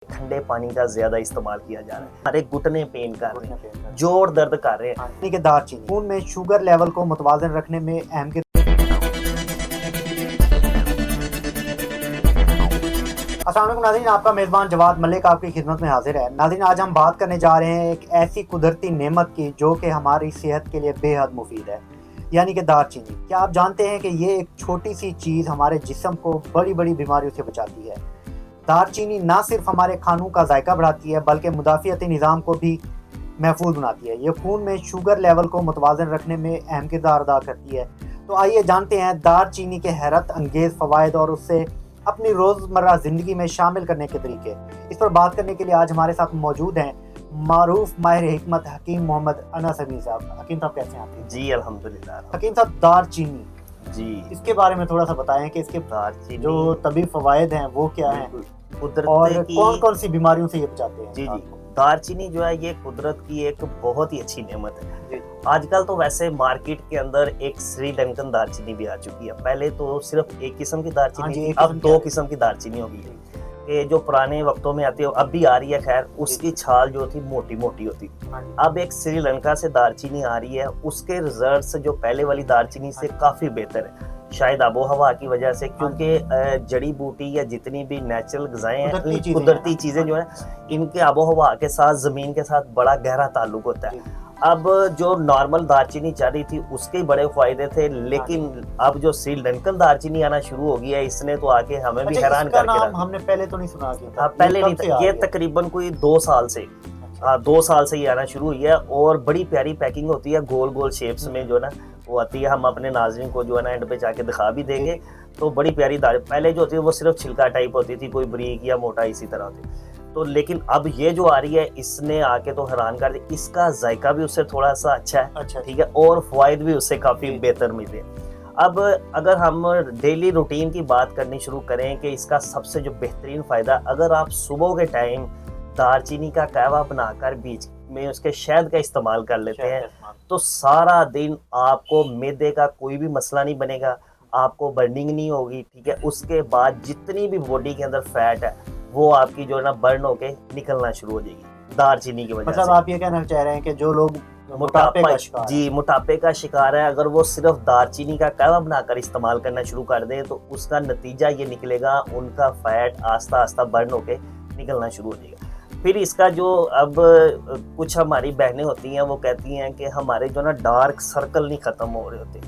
ٹھنڈے پانی کا زیادہ استعمال کیا جا رہا ہے، ہمارے گھٹنے پین کر رہے ہیں، جوڑ درد کر رہے ہیں۔ یعنی کہ دار چینی خون میں شوگر لیول کو متوازن رکھنے میں اہم السلام علیکم ناظرین، آپ کا میزبان جواد ملک آپ کی خدمت میں حاضر ہے۔ ناظرین، آج ہم بات کرنے جا رہے ہیں ایک ایسی قدرتی نعمت کی جو کہ ہماری صحت کے لیے بے حد مفید ہے، یعنی کہ دار چینی۔ کیا آپ جانتے ہیں کہ یہ ایک چھوٹی سی چیز ہمارے جسم کو بڑی بڑی بیماریوں سے بچاتی ہے؟ دار چینی نہ صرف ہمارے کھانوں کا ذائقہ بڑھاتی ہے بلکہ مدافعتی نظام کو بھی محفوظ بناتی ہے۔ یہ خون میں شوگر لیول کو متوازن رکھنے میں اہم کردار ادا کرتی ہے۔ تو آئیے جانتے ہیں دار چینی کے حیرت انگیز فوائد اور اس سے اپنی روزمرہ زندگی میں شامل کرنے کے طریقے۔ اس پر بات کرنے کے لیے آج ہمارے ساتھ موجود ہیں معروف ماہر حکمت حکیم محمد انس امین صاحب۔ حکیم صاحب کیسے ہیں آپ؟ جی الحمدللہ۔ حکیم صاحب، دار چینی جی، اس کے بارے میں تھوڑا سا بتائیں کہ اس کے دار چینی جو طبی فوائد ہیں وہ کیا ہیں اور قدرت کی کون کون سی بیماریوں سے یہ بچاتے ہیں؟ جی دار چینی جو ہے یہ قدرت کی ایک بہت ہی اچھی نعمت ہے۔ آج کل تو ویسے مارکیٹ کے اندر ایک سری لنکن دار چینی بھی آ چکی ہے، پہلے تو صرف ایک قسم کی دار چینی تھی، اب دو قسم کی دار چینی ہو گئی ہے کہ جو پرانے وقتوں میں آتی ہے اب بھی آ رہی ہے، خیر اس کی چھال جو تھی موٹی موٹی ہوتی، اب ایک سری لنکا سے دار چینی آ رہی ہے، اس کے ریزلٹس جو پہلے والی دار چینی سے کافی بہتر ہے، شاید آب و ہوا کی وجہ سے، کیونکہ جڑی بوٹی یا جتنی بھی نیچرل غذائیں ہیں، قدرتی چیزیں جو ہیں، ان کے آب و ہوا کے ساتھ زمین کے ساتھ بڑا گہرا تعلق ہوتا ہے۔ اب جو نارمل دار چینی چل رہی تھی اس کے بڑے فائدے تھے، لیکن اب جو سری لنکن دار چینی آنا شروع ہو گیا ہے، اس نے تو آ کے ہمیں بھی حیران کر کے رکھ، ہم نے پہلے تو نہیں سنا کیا، پہلے نہیں تھا، یہ تقریباً کوئی 2 سال سے 2 سال سے یہ آنا شروع ہوئی ہے، اور بڑی پیاری پیکنگ ہوتی ہے، گول گول شیپس میں جو ہے نا وہ آتی ہے، ہم اپنے ناظرین کو جو ہے نا اینڈ پہ جا کے دکھا بھی دیں گے، تو بڑی پیاری دار، پہلے جو ہوتی ہے وہ صرف چھلکا ٹائپ ہوتی تھی، کوئی بریک یا موٹا اسی طرح ہوتی، تو لیکن اب یہ جو آ رہی ہے اس نے آ کے تو حیران کر دیا، اس کا ذائقہ بھی اس سے تھوڑا سا اچھا ہے، ٹھیک ہے، اور فوائد بھی اس سے کافی بہتر ملے۔ اب اگر ہم ڈیلی روٹین کی بات کرنی شروع کریں کہ اس کا سب سے جو بہترین فائدہ، اگر آپ صبح کے ٹائم دار چینی کا قہوہ بنا کر بیچ میں اس کے شہد کا استعمال کر لیتے ہیں تو سارا دن آپ کو معدے کا کوئی بھی مسئلہ نہیں بنے گا، آپ کو برننگ نہیں ہوگی، ٹھیک ہے، اس کے بعد جتنی بھی باڈی کے اندر فیٹ ہے وہ آپ کی جو ہے نا برن ہو کے نکلنا شروع ہو جائے گی دار چینی کی وجہ سے۔ مطلب آپ یہ کہنا چاہ رہے ہیں کہ جو لوگ موٹاپے کا شکار ہے، اگر وہ صرف دار چینی کا قہوہ بنا کر استعمال کرنا شروع کر دیں تو اس کا نتیجہ یہ نکلے گا، ان کا فیٹ آہستہ آہستہ برن ہو کے نکلنا شروع ہو جائے گا۔ پھر اس کا جو اب کچھ ہماری بہنیں ہوتی ہیں وہ کہتی ہیں کہ ہمارے جو نا ڈارک سرکل نہیں ختم ہو رہے ہوتے،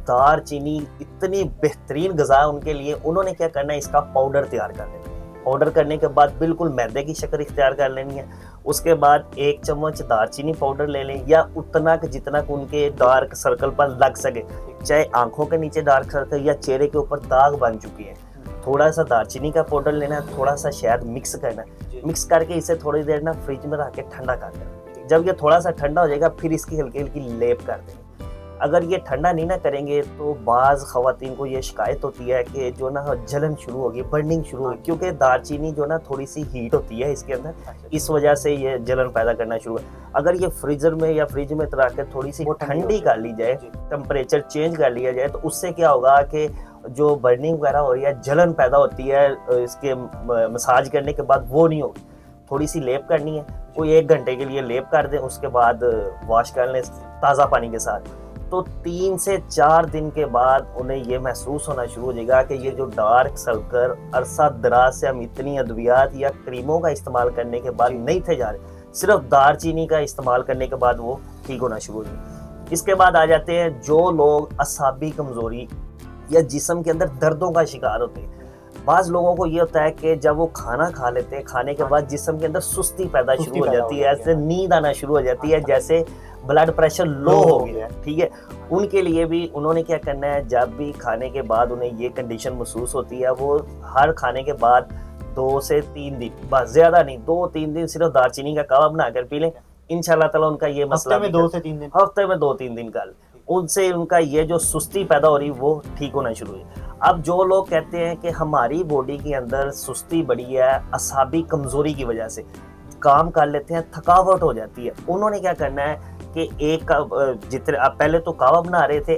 دار چینی اتنی بہترین غذا ہے ان کے لیے، انہوں نے کیا کرنا ہے، اس کا پاؤڈر تیار کر لینا ہے، پاؤڈر کرنے کے بعد بالکل میدے کی شکل اختیار کر لینی ہے، اس کے بعد 1 چمچ دار چینی پاؤڈر لے لیں، یا اتنا کہ جتنا کہ ان کے ڈارک سرکل پر لگ سکے، چاہے آنکھوں کے نیچے ڈارک سرکل یا چہرے کے اوپر داغ بن چکی ہے، تھوڑا سا دار چینی کا پاؤڈر لینا ہے، تھوڑا سا شہد مکس کرنا ہے، مکس کر کے اسے تھوڑی دیر نا فریج میں رکھ کے ٹھنڈا کر دینا، جب یہ تھوڑا سا ٹھنڈا ہو جائے گا پھر اس کی ہلکی ہلکی لیپ کر دیں۔ اگر یہ ٹھنڈا نہیں نہ کریں گے تو بعض خواتین کو یہ شکایت ہوتی ہے کہ جو نا جلن شروع ہوگی، برننگ شروع ہوگی، کیونکہ دار چینی جو نا تھوڑی سی ہیٹ ہوتی ہے اس کے اندر، اس وجہ سے یہ جلن پیدا کرنا شروع ہے۔ اگر یہ فریزر میں یا فریج میں رکھ کے تھوڑی سی ٹھنڈی کر لی جائے، ٹمپریچر چینج کر لیا جائے، تو اس سے کیا ہوگا کہ جو برننگ وغیرہ ہو رہی ہے، جلن پیدا ہوتی ہے، اس کے مساج کرنے کے بعد وہ نہیں ہوگی، تھوڑی سی لیپ کرنی ہے، کوئی 1 گھنٹے کے لیے لیپ کر دیں، اس کے بعد واش کر لیں تازہ پانی کے ساتھ، تو 3 سے 4 دن کے بعد انہیں یہ محسوس ہونا شروع ہو جائے گا کہ یہ جو ڈارک سرکل عرصہ دراز سے ہم اتنی ادویات یا کریموں کا استعمال کرنے کے بعد نہیں تھے جا رہے، صرف دار چینی کا استعمال کرنے کے بعد وہ ٹھیک ہونا شروع ہو جائے۔ اس کے بعد آ جاتے ہیں جو لوگ اعصابی کمزوری یا جسم کے اندر دردوں کا شکار ہوتے ہیں۔ بعض لوگوں کو یہ ہوتا ہے کہ جب وہ کھانا کھا لیتے ہیں، کھانے کے بعد جسم کے اندر سستی پیدا شروع ہو جاتی ہے، ایسے نیند آنا شروع ہو جاتی ہے جیسے بلڈ پریشر لو ہو گیا ہے، ٹھیک ہے، ان کے لیے بھی انہوں نے کیا کرنا ہے، جب بھی کھانے کے بعد انہیں یہ کنڈیشن محسوس ہوتی ہے، وہ ہر کھانے کے بعد 2 سے 3 دن، بس زیادہ نہیں، 2-3 دن صرف دار چینی کا قہوہ بنا کر پی لیں، انشاءاللہ تعالیٰ ان کا یہ مسئلہ ہفتے میں 2 سے 3 دن، ہفتے میں 2-3 دن کر لیں، ان سے ان کا یہ جو سستی پیدا ہو رہی وہ ٹھیک ہونا شروع ہوئی۔ اب جو لوگ کہتے ہیں کہ ہماری باڈی کے اندر سستی بڑی ہے اعصابی کمزوری کی وجہ سے، کام کر لیتے ہیں تھکاوٹ ہو جاتی ہے، انہوں نے کیا کرنا ہے کہ ایک جتنے آپ پہلے تو قہوہ بنا رہے تھے،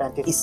35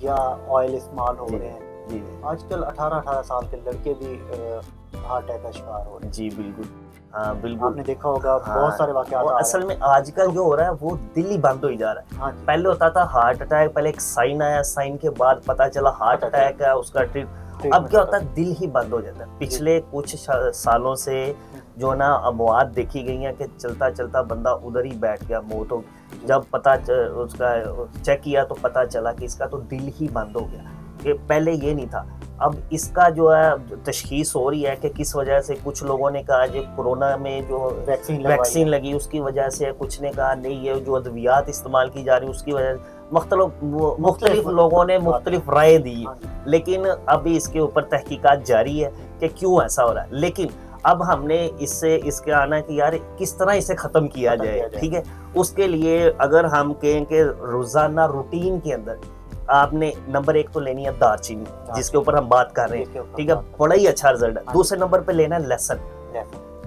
یا آئل استعمال ہو رہے ہیں. جی آج کل 18 سال کے لڑکے بھی ہارٹ اٹیک کا شکار ہو رہے ہیں. جی بالکل. ہاں آپ بالکل. نے دیکھا ہوگا بہت سارے واقعات اور آ رہے اصل میں آج کل جو ہو رہا ہے وہ دل ہی بند ہوئی جا رہا ہے. ہیں. ہاں جی. پہلے ہوتا تھا ہارٹ اٹیک، پہلے ایک سائن آیا، سائن کے بعد پتا چلا ہارٹ اٹیک ہے، اس کا اب کیا ہوتا ہے دل ہی بند ہو جاتا ہے. پچھلے کچھ سالوں سے جو نا اموات دیکھی گئی ہیں کہ چلتا چلتا بندہ ادھر ہی بیٹھ گیا، موت ہو گئی. جب پتا اس کا چیک کیا تو پتا چلا کہ اس کا تو دل ہی بند ہو گیا، کہ پہلے یہ نہیں تھا. اب اس کا جو ہے تشخیص ہو رہی ہے کہ کس وجہ سے. کچھ لوگوں نے کہا جو کورونا میں جو ویکسین لگی اس کی وجہ سے، کچھ نے کہا نہیں یہ جو ادویات استعمال کی جا رہی اس کی وجہ سے. مختلف لوگوں نے مختلف رائے دی، لیکن ابھی اس کے اوپر تحقیقات جاری ہے کہ کیوں ایسا ہو رہا ہے. لیکن اب ہم نے اس کے آنا کہ یار کس طرح اسے ختم کیا جائے. ٹھیک ہے، اس کے لیے اگر ہم کہیں کہ روزانہ روٹین کے اندر آپ نے نمبر 1 تو لینی ہے دار چینی، جس کے اوپر ہم بات کر رہے ہیں. ٹھیک ہے، بڑا ہی اچھا رزلٹ ہے. دوسرے نمبر پہ لینا ہے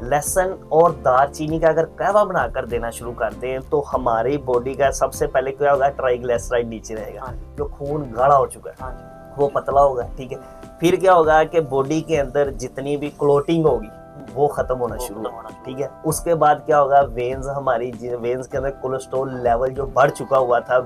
لہسن اور دار چینی کا اگر قہوہ بنا کر دینا شروع کر دیں تو ہماری باڈی کا سب سے پہلے کیا ہوگا، ٹرائیگلیسرائڈ نیچے رہے گا. جو خون گاڑھا ہو چکا ہے وہ پتلا ہوگا. ٹھیک ہے، پھر کیا ہوگا کہ باڈی کے اندر جتنی بھی کلوٹنگ ہوگی وہ ختم ہونا شروع ہوگا. ٹھیک ہے، اس کے بعد کیا ہوگا، وینز ہماری وینز کے اندر کولیسٹرول لیول جو بڑھ چکا ہوا تھا،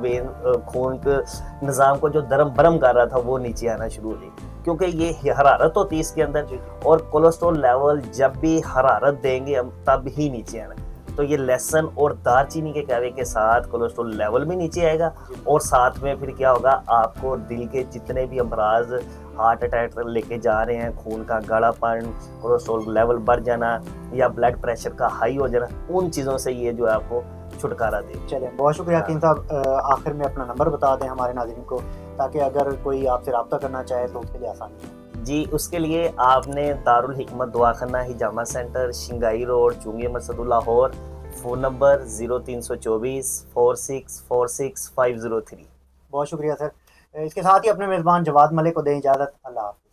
خون کے نظام کو جو برم کر رہا تھا وہ نیچے آنا شروع ہو جائے، کیونکہ یہ حرارت ہوتی ہے اس کے اندر. اور کولیسٹرول لیول جب بھی حرارت دیں گے ہم تب ہی نیچے آنا. تو یہ لہسن اور دار چینی کے قہوے کے ساتھ کولیسٹرول لیول بھی نیچے آئے گا، اور ساتھ میں پھر کیا ہوگا، آپ کو دل کے جتنے بھی امراض ہارٹ اٹیک لے کے جا رہے ہیں، خون کا گاڑھا پن، کولیسٹرول لیول بڑھ جانا یا بلڈ پریشر کا ہائی ہو جانا، ان چیزوں سے یہ جو ہے آپ کو چھٹکارا دے. چلیں بہت شکریہ حکیم صاحب. آخر میں اپنا نمبر بتا دیں ہمارے ناظرین کو، تاکہ اگر کوئی آپ سے رابطہ کرنا چاہے تو اس کے لیے آسانی ہو. جی، اس کے لیے آپ نے دارالحکمت دواخانہ ہجامہ سینٹر، شنگائی روڈ، چونگی مسجد لاہور. Phone number 0324 4646 503. بہت شکریہ سر. اس کے ساتھ ہی اپنے میزبان جواد ملک کو دیں اجازت. اللہ حافظ.